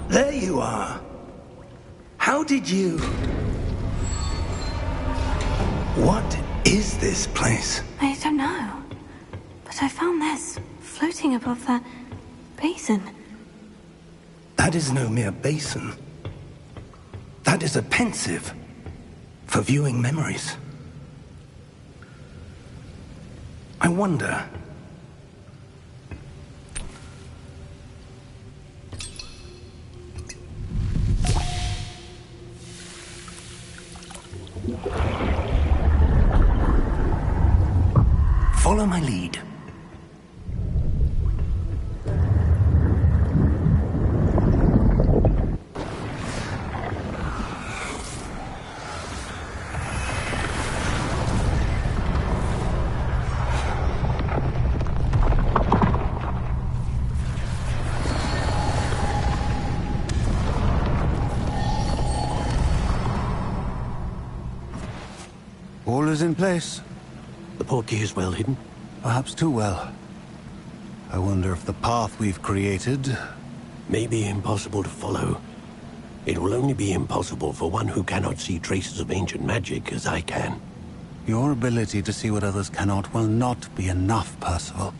There you are. How did you... What is this place? I don't know. But I found this floating above that basin. That is no mere basin. That is a pensive for viewing memories. I wonder... Follow my lead. All is in place. The portkey is well hidden? Perhaps too well. I wonder if the path we've created... may be impossible to follow. It will only be impossible for one who cannot see traces of ancient magic as I can. Your ability to see what others cannot will not be enough, Percival.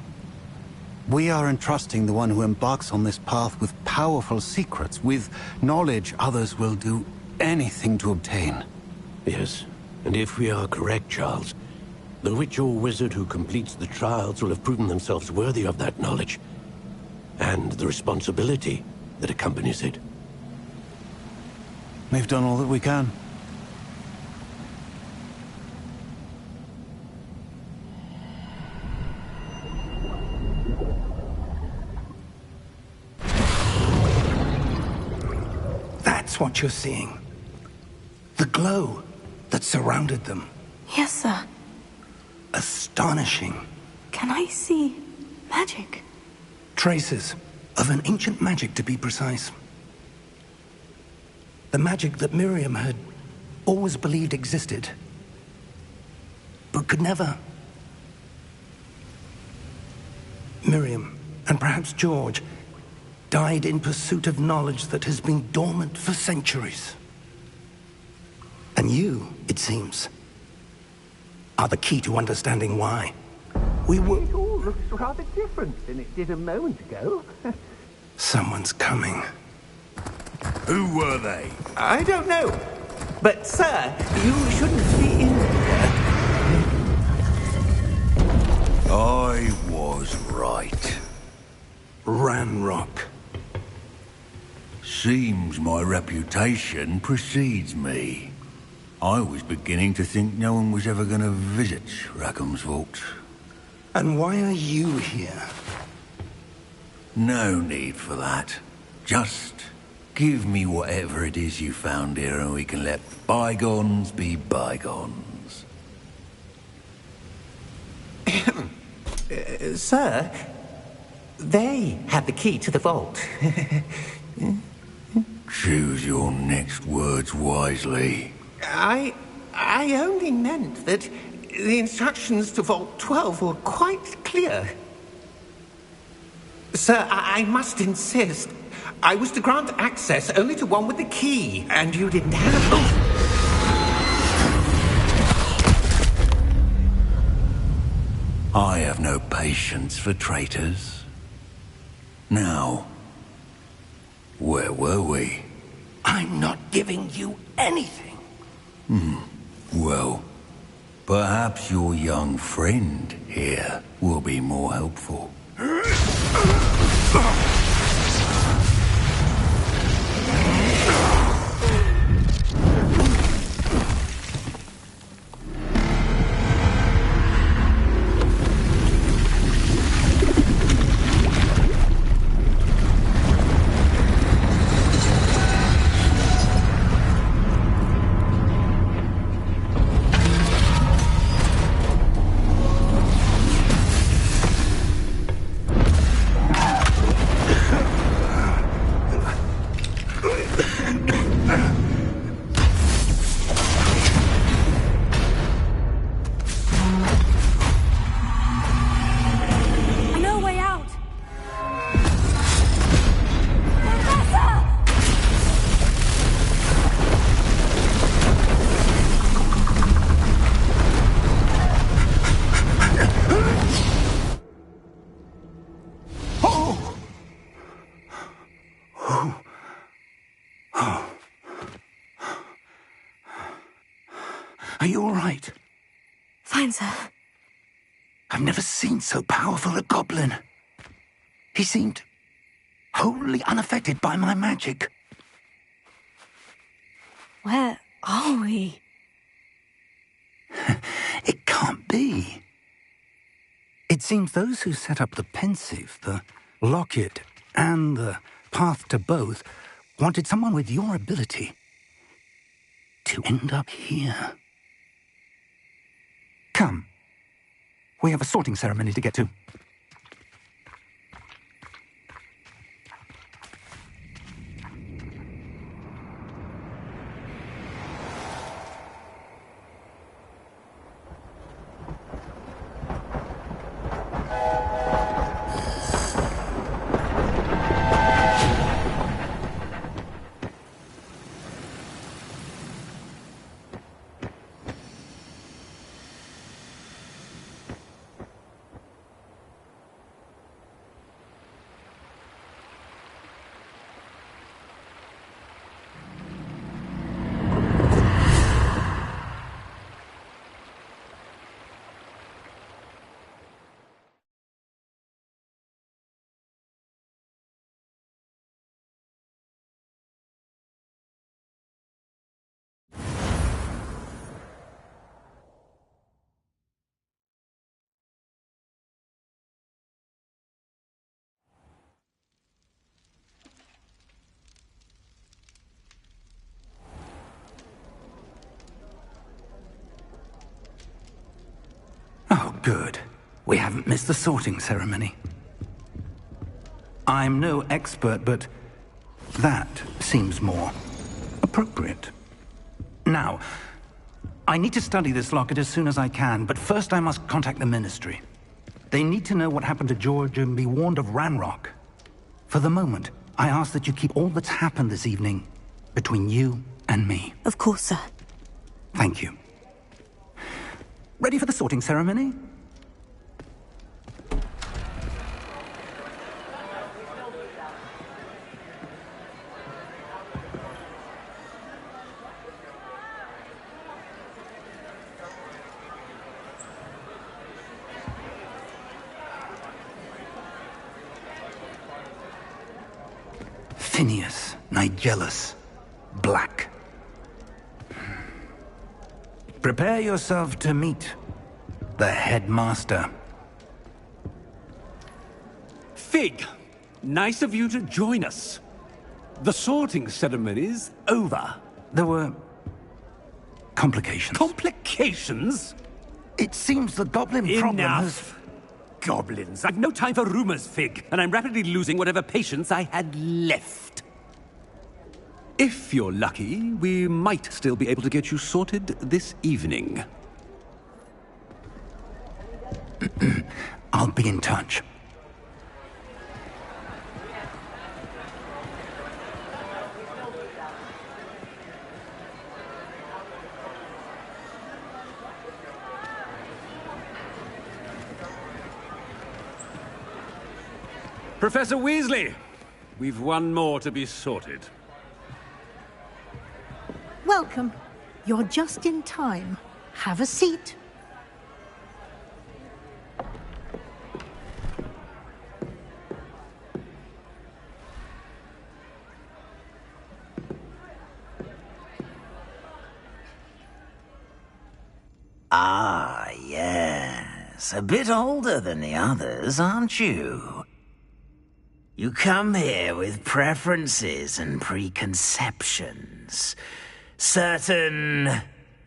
We are entrusting the one who embarks on this path with powerful secrets, with knowledge others will do anything to obtain. Yes, and if we are correct, Charles, the witch or wizard who completes the trials will have proven themselves worthy of that knowledge, and the responsibility that accompanies it. We've done all that we can. That's what you're seeing. The glow that surrounded them. Yes, sir. Astonishing. Can I see magic? Traces of an ancient magic, to be precise. The magic that Miriam had always believed existed, but could never. Miriam, and perhaps George, died in pursuit of knowledge that has been dormant for centuries. And you, it seems, are the key to understanding why. We were... It all looks rather different than it did a moment ago. Someone's coming. Who were they? I don't know. But, sir, you shouldn't be in here. I was right. Ranrock. Seems my reputation precedes me. I was beginning to think no one was ever going to visit Rackham's vault. And why are you here? No need for that. Just give me whatever it is you found here and we can let bygones be bygones. Sir, they had the key to the vault. Choose your next words wisely. I only meant that the instructions to Vault 12 were quite clear. Sir, I must insist. I was to grant access only to one with the key, and you didn't have... I have no patience for traitors. Now, where were we? I'm not giving you anything. Well, perhaps your young friend here will be more helpful. Are you all right? Fine, sir. I've never seen so powerful a goblin. He seemed wholly unaffected by my magic. Where are we? It can't be. It seems those who set up the pensive, the locket, and the path to both wanted someone with your ability to end up here. Come. We have a sorting ceremony to get to. Oh, good. We haven't missed the sorting ceremony. I'm no expert, but that seems more appropriate. Now, I need to study this locket as soon as I can, but first I must contact the Ministry. They need to know what happened to George and be warned of Ranrock. For the moment, I ask that you keep all that's happened this evening between you and me. Of course, sir. Thank you. Ready for the sorting ceremony? Phineas, Nigellus, Black. Prepare yourself to meet the headmaster. Fig, nice of you to join us. The sorting ceremony's over. There were complications. Complications? It seems the goblin problem has... Enough! Goblins. I've no time for rumors, Fig, and I'm rapidly losing whatever patience I had left. If you're lucky, we might still be able to get you sorted this evening. I'll be in touch. Professor Weasley, we've one more to be sorted. Welcome. You're just in time. Have a seat. Ah, yes. A bit older than the others, aren't you? You come here with preferences and preconceptions. Certain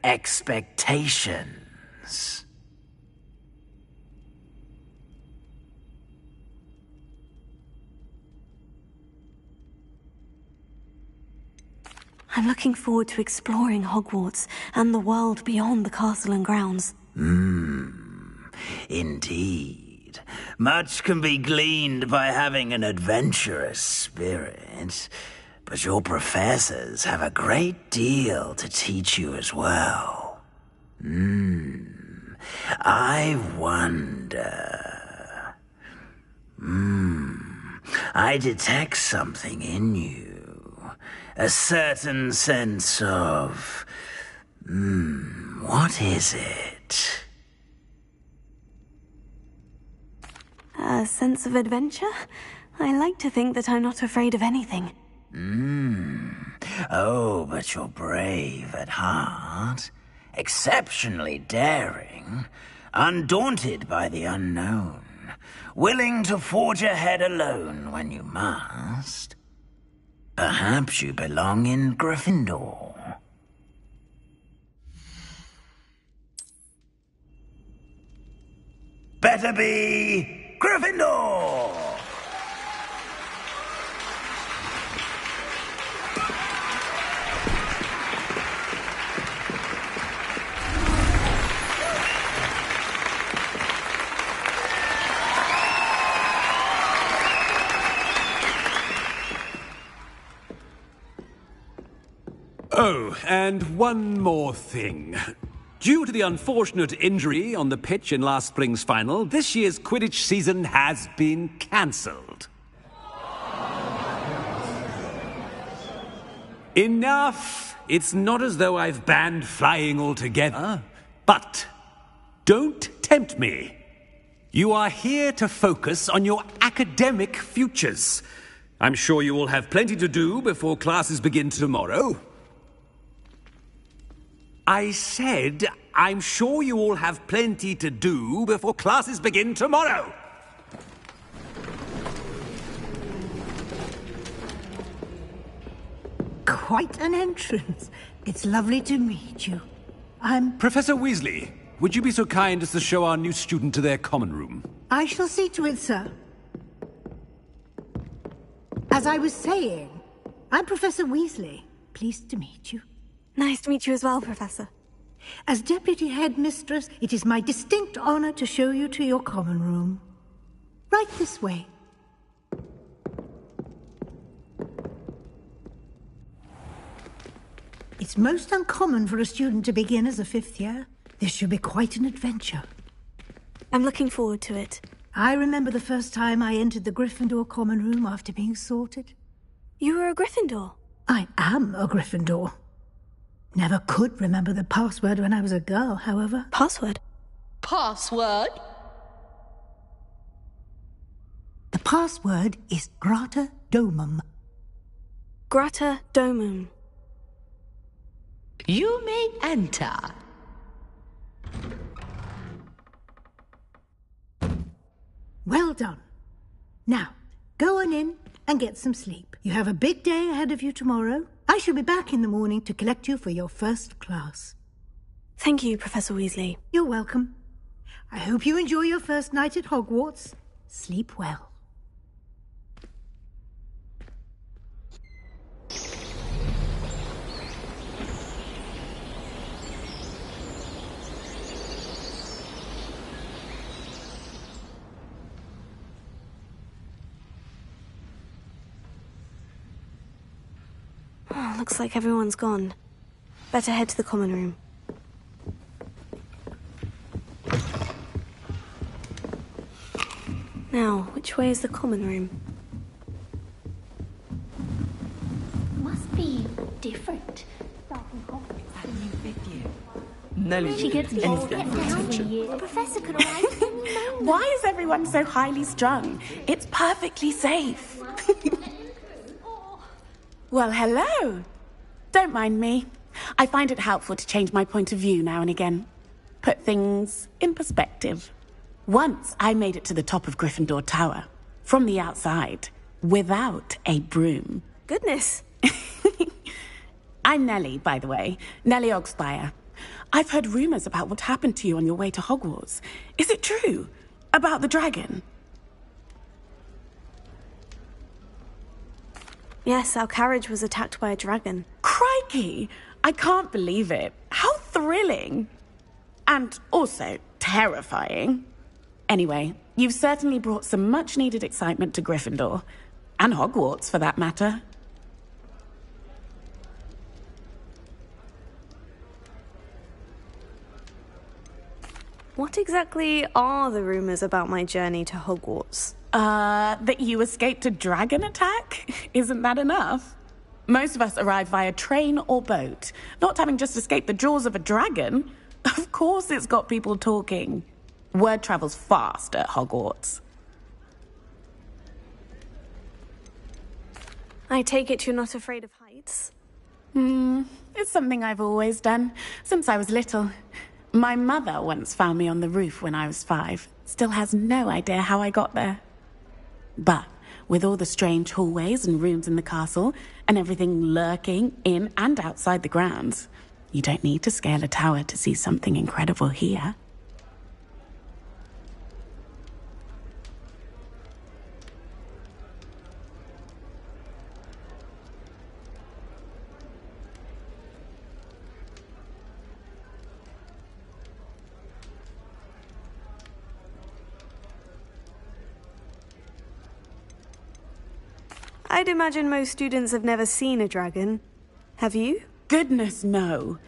expectations. I'm looking forward to exploring Hogwarts and the world beyond the castle and grounds. Indeed. Much can be gleaned by having an adventurous spirit, but your professors have a great deal to teach you as well. I wonder... I detect something in you. A certain sense of... What is it? A sense of adventure? I like to think that I'm not afraid of anything. Oh, but you're brave at heart. Exceptionally daring. Undaunted by the unknown. Willing to forge ahead alone when you must. Perhaps you belong in Gryffindor. Better be Gryffindor! Oh, and one more thing. Due to the unfortunate injury on the pitch in last spring's final, this year's Quidditch season has been cancelled. Enough! It's not as though I've banned flying altogether. But don't tempt me. You are here to focus on your academic futures. I'm sure you will have plenty to do before classes begin tomorrow. I said, I'm sure you all have plenty to do before classes begin tomorrow. Quite an entrance. It's lovely to meet you. Professor Weasley, would you be so kind as to show our new student to their common room? I shall see to it, sir. As I was saying, I'm Professor Weasley. Pleased to meet you. Nice to meet you as well, Professor. As Deputy Headmistress, it is my distinct honor to show you to your common room. Right this way. It's most uncommon for a student to begin as a fifth year. This should be quite an adventure. I'm looking forward to it. I remember the first time I entered the Gryffindor common room after being sorted. You were a Gryffindor? I am a Gryffindor. Never could remember the password when I was a girl, however. Password? Password? The password is Grata Domum. Grata Domum. You may enter. Well done. Now, go on in and get some sleep. You have a big day ahead of you tomorrow. I shall be back in the morning to collect you for your first class. Thank you, Professor Weasley. You're welcome. I hope you enjoy your first night at Hogwarts. Sleep well. Oh, looks like everyone's gone. Better head to the common room. Now, which way is the common room? Must be different. Nelly, She gets involved every year. Professor could arrive any moment. Why is everyone so highly strung? It's perfectly safe. Well, hello. Don't mind me. I find it helpful to change my point of view now and again. Put things in perspective. Once I made it to the top of Gryffindor Tower, from the outside, without a broom. Goodness. I'm Nellie, by the way. Nellie Ogspire. I've heard rumors about what happened to you on your way to Hogwarts. Is it true? About the dragon? Yes, our carriage was attacked by a dragon. Crikey! I can't believe it. How thrilling! And also terrifying. Anyway, you've certainly brought some much-needed excitement to Gryffindor. And Hogwarts, for that matter. What exactly are the rumors about my journey to Hogwarts? That you escaped a dragon attack? Isn't that enough? Most of us arrive via train or boat, not having just escaped the jaws of a dragon. Of course it's got people talking. Word travels fast at Hogwarts. I take it you're not afraid of heights? It's something I've always done, since I was little. My mother once found me on the roof when I was 5. Still has no idea how I got there. But with all the strange hallways and rooms in the castle, and everything lurking in and outside the grounds, you don't need to scale a tower to see something incredible here. I'd imagine most students have never seen a dragon. Have you? Goodness, no.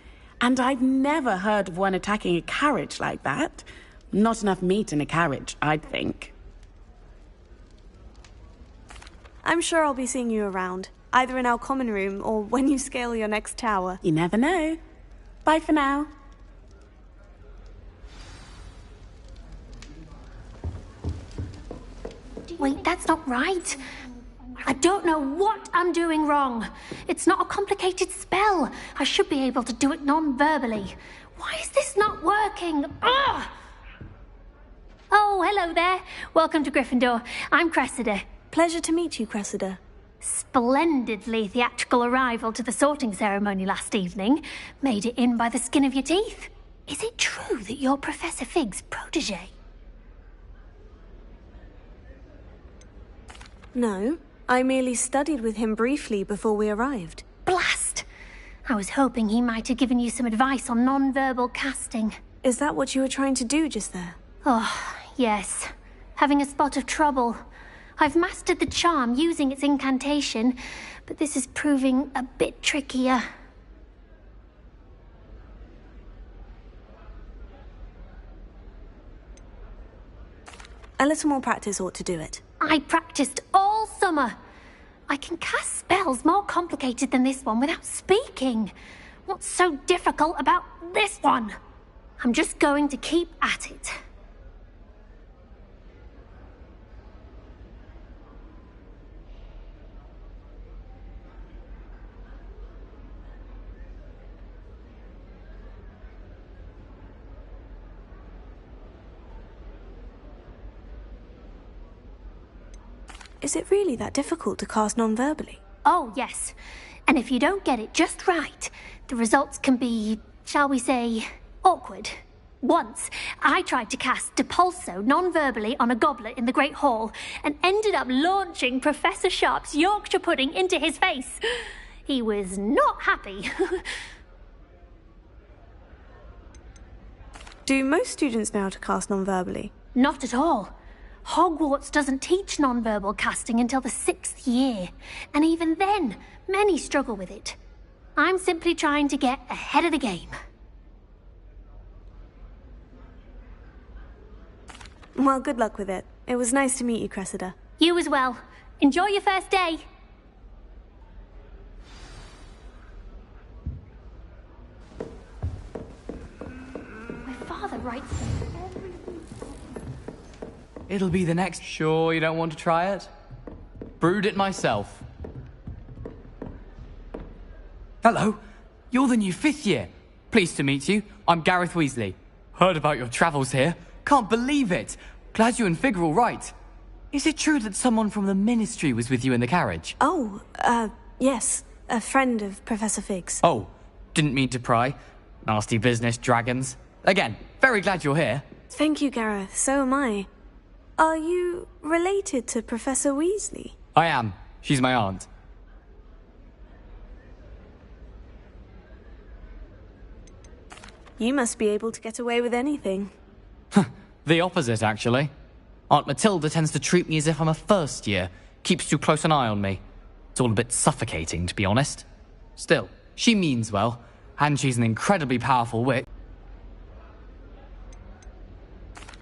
And I've never heard of one attacking a carriage like that. Not enough meat in a carriage, I'd think. I'm sure I'll be seeing you around, either in our common room or when you scale your next tower. You never know. Bye for now. Wait, that's not right. I don't know what I'm doing wrong. It's not a complicated spell. I should be able to do it non-verbally. Why is this not working? Ugh! Oh, hello there. Welcome to Gryffindor. I'm Cressida. Pleasure to meet you, Cressida. Splendidly theatrical arrival to the sorting ceremony last evening. Made it in by the skin of your teeth. Is it true that you're Professor Fig's protege? No, I merely studied with him briefly before we arrived. Blast! I was hoping he might have given you some advice on non-verbal casting. Is that what you were trying to do just there? Oh, yes. Having a spot of trouble. I've mastered the charm using its incantation, but this is proving a bit trickier. A little more practice ought to do it. I practiced all summer. I can cast spells more complicated than this one without speaking. What's so difficult about this one? I'm just going to keep at it. Is it really that difficult to cast non-verbally? Oh, yes. And if you don't get it just right, the results can be, shall we say, awkward. Once, I tried to cast Depulso non-verbally on a goblet in the Great Hall and ended up launching Professor Sharp's Yorkshire pudding into his face. He was not happy. Do most students know how to cast non-verbally? Not at all. Hogwarts doesn't teach non-verbal casting until the 6th year, and even then, many struggle with it. I'm simply trying to get ahead of the game. Well, good luck with it. It was nice to meet you, Cressida. You as well. Enjoy your first day. My father writes... It'll be the next... Sure you don't want to try it? Brewed it myself. Hello, you're the new 5th year. Pleased to meet you. I'm Gareth Weasley. Heard about your travels here. Can't believe it. Glad you and Fig are all right. Is it true that someone from the Ministry was with you in the carriage? Oh, yes. A friend of Professor Fig's. Oh, didn't mean to pry. Nasty business, dragons. Again, very glad you're here. Thank you, Gareth. So am I. Are you related to Professor Weasley? I am. She's my aunt. You must be able to get away with anything. The opposite, actually. Aunt Matilda tends to treat me as if I'm a first year. Keeps too close an eye on me. It's all a bit suffocating, to be honest. Still, she means well, and she's an incredibly powerful witch.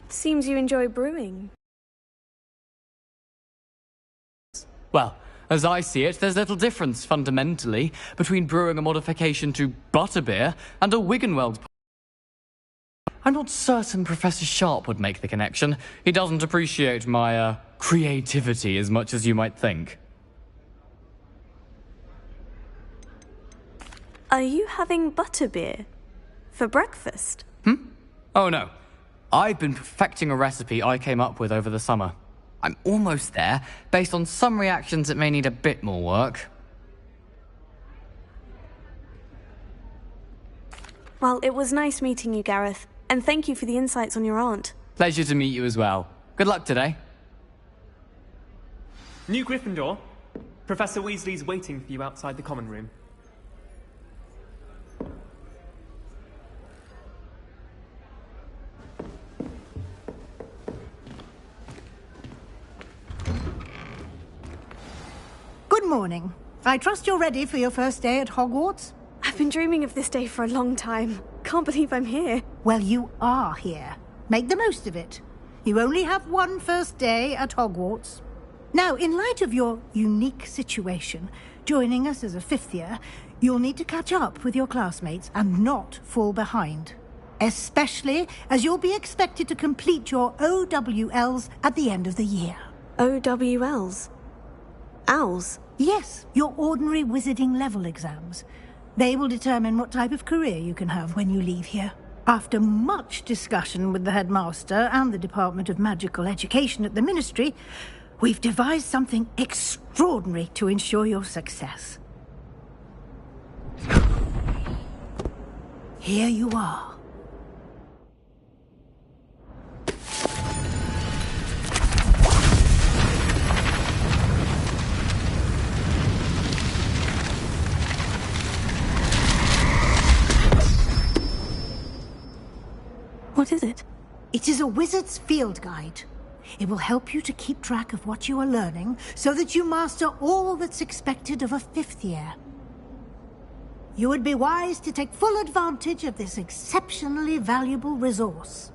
Seems you enjoy brewing. Well, As I see it, there's little difference, fundamentally, between brewing a modification to butterbeer and a Wiggenweld. I'm not certain Professor Sharp would make the connection. He doesn't appreciate my, creativity as much as you might think. Are you having butterbeer for breakfast? Oh no. I've been perfecting a recipe I came up with over the summer. I'm almost there. Based on some reactions, it may need a bit more work. Well, it was nice meeting you, Gareth. And thank you for the insights on your aunt. Pleasure to meet you as well. Good luck today. New Gryffindor. Professor Weasley's waiting for you outside the common room. Good morning. I trust you're ready for your first day at Hogwarts? I've been dreaming of this day for a long time. Can't believe I'm here. Well, you are here. Make the most of it. You only have one first day at Hogwarts. Now, in light of your unique situation, joining us as a fifth year, you'll need to catch up with your classmates and not fall behind. Especially as you'll be expected to complete your OWLs at the end of the year. OWLs? Owls? Yes, your ordinary wizarding level exams. They will determine what type of career you can have when you leave here. After much discussion with the headmaster and the Department of Magical Education at the Ministry, we've devised something extraordinary to ensure your success. Here you are. What is it? It is a wizard's field guide. It will help you to keep track of what you are learning so that you master all that's expected of a fifth year. You would be wise to take full advantage of this exceptionally valuable resource.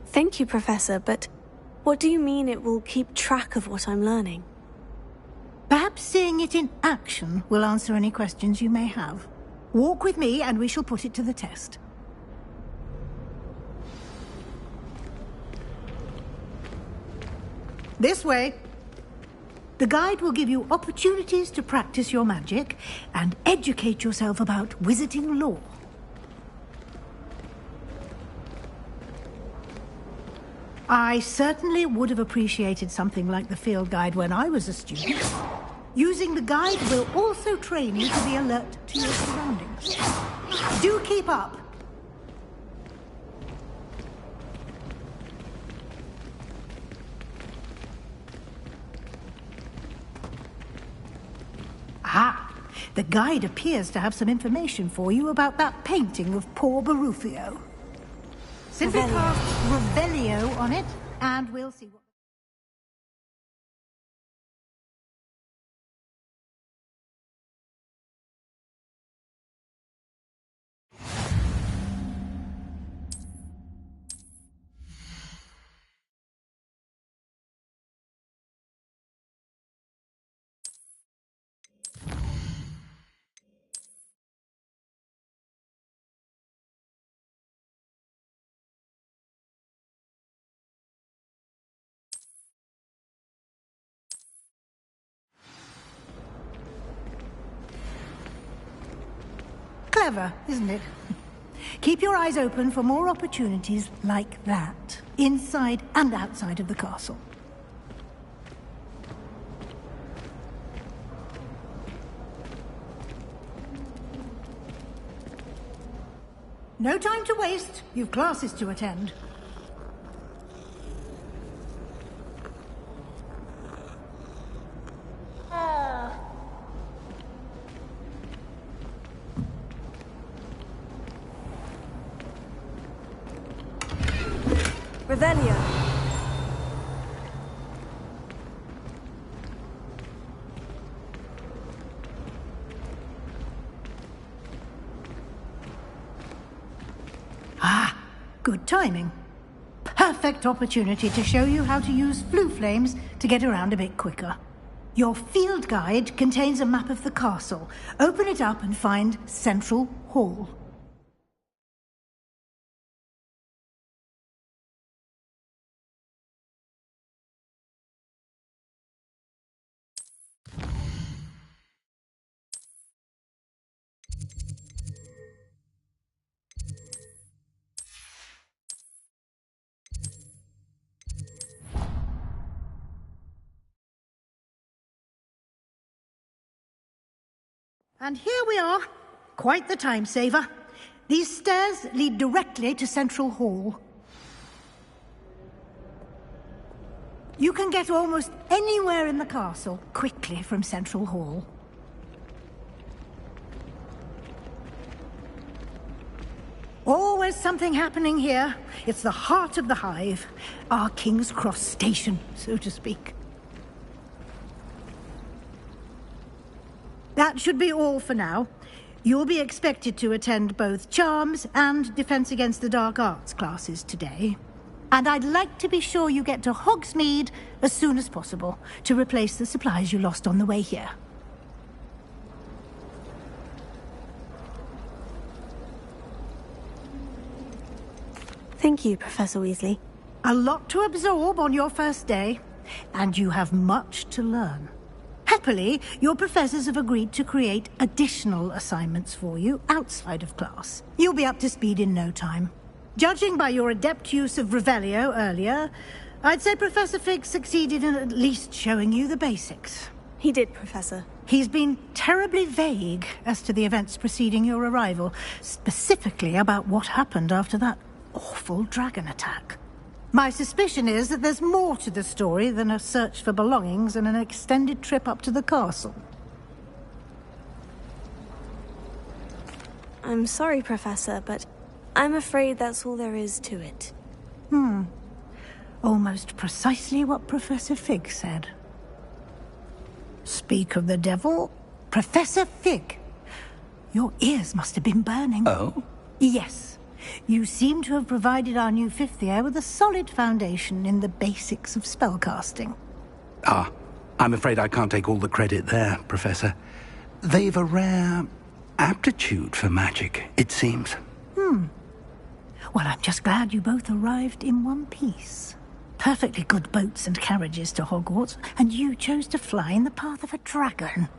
Thank you, Professor, but what do you mean it will keep track of what I'm learning? Perhaps seeing it in action will answer any questions you may have. Walk with me and we shall put it to the test. This way. The guide will give you opportunities to practice your magic and educate yourself about wizarding lore. I certainly would have appreciated something like the field guide when I was a student. Using the guide will also train you to be alert to your surroundings. Do keep up. Ah, the guide appears to have some information for you about that painting of poor Barufio. Simply cast Revelio on it, and we'll see what... Clever, isn't it? Keep your eyes open for more opportunities like that, inside and outside of the castle. No time to waste. You've classes to attend. Revelio. Ah, good timing. Perfect. perfect opportunity to show you how to use flue flames to get around a bit quicker. Your field guide contains a map of the castle. Open it up and find Central Hall. And here we are. Quite the time saver. These stairs lead directly to Central Hall. You can get almost anywhere in the castle quickly from Central Hall. Always something happening here. It's the heart of the hive. Our King's Cross station, so to speak. That should be all for now. You'll be expected to attend both Charms and Defense Against the Dark Arts classes today. And I'd like to be sure you get to Hogsmeade as soon as possible to replace the supplies you lost on the way here. Thank you, Professor Weasley. A lot to absorb on your first day, and you have much to learn. Happily, your professors have agreed to create additional assignments for you outside of class. You'll be up to speed in no time. Judging by your adept use of Revelio earlier, I'd say Professor Fig succeeded in at least showing you the basics. He did, Professor. He's been terribly vague as to the events preceding your arrival, specifically about what happened after that awful dragon attack. My suspicion is that there's more to the story than a search for belongings and an extended trip up to the castle. I'm sorry, Professor, but I'm afraid that's all there is to it. Almost precisely what Professor Fig said. Speak of the devil, Professor Fig. Your ears must have been burning. Oh? Yes. You seem to have provided our new fifth year with a solid foundation in the basics of spellcasting. Ah, I'm afraid I can't take all the credit there, Professor. They've a rare aptitude for magic, it seems. Well, I'm just glad you both arrived in one piece. Perfectly good boats and carriages to Hogwarts, and you chose to fly in the path of a dragon.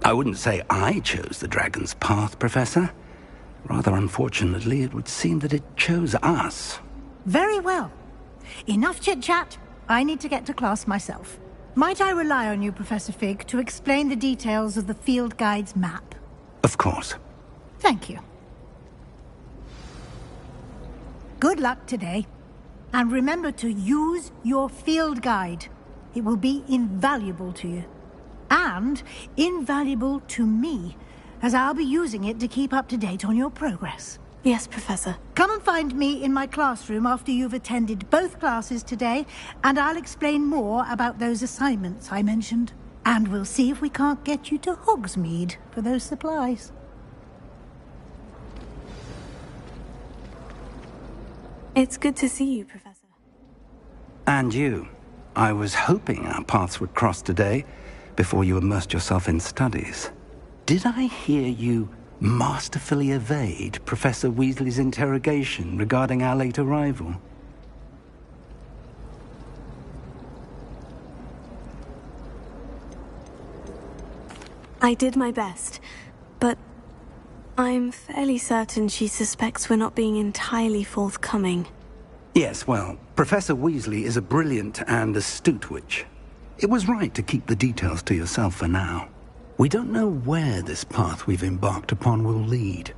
I wouldn't say I chose the dragon's path, Professor. Rather unfortunately, it would seem that it chose us. Very well. Enough chit-chat. I need to get to class myself. Might I rely on you, Professor Fig, to explain the details of the field guide's map? Of course. Thank you. Good luck today. And remember to use your field guide. It will be invaluable to you. And invaluable to me, as I'll be using it to keep up to date on your progress. Yes, Professor. Come and find me in my classroom after you've attended both classes today, and I'll explain more about those assignments I mentioned. And we'll see if we can't get you to Hogsmeade for those supplies. It's good to see you, Professor. And you. I was hoping our paths would cross today, before you immersed yourself in studies. Did I hear you masterfully evade Professor Weasley's interrogation regarding our late arrival? I did my best, but I'm fairly certain she suspects we're not being entirely forthcoming. Yes, well, Professor Weasley is a brilliant and astute witch. It was right to keep the details to yourself for now. We don't know where this path we've embarked upon will lead.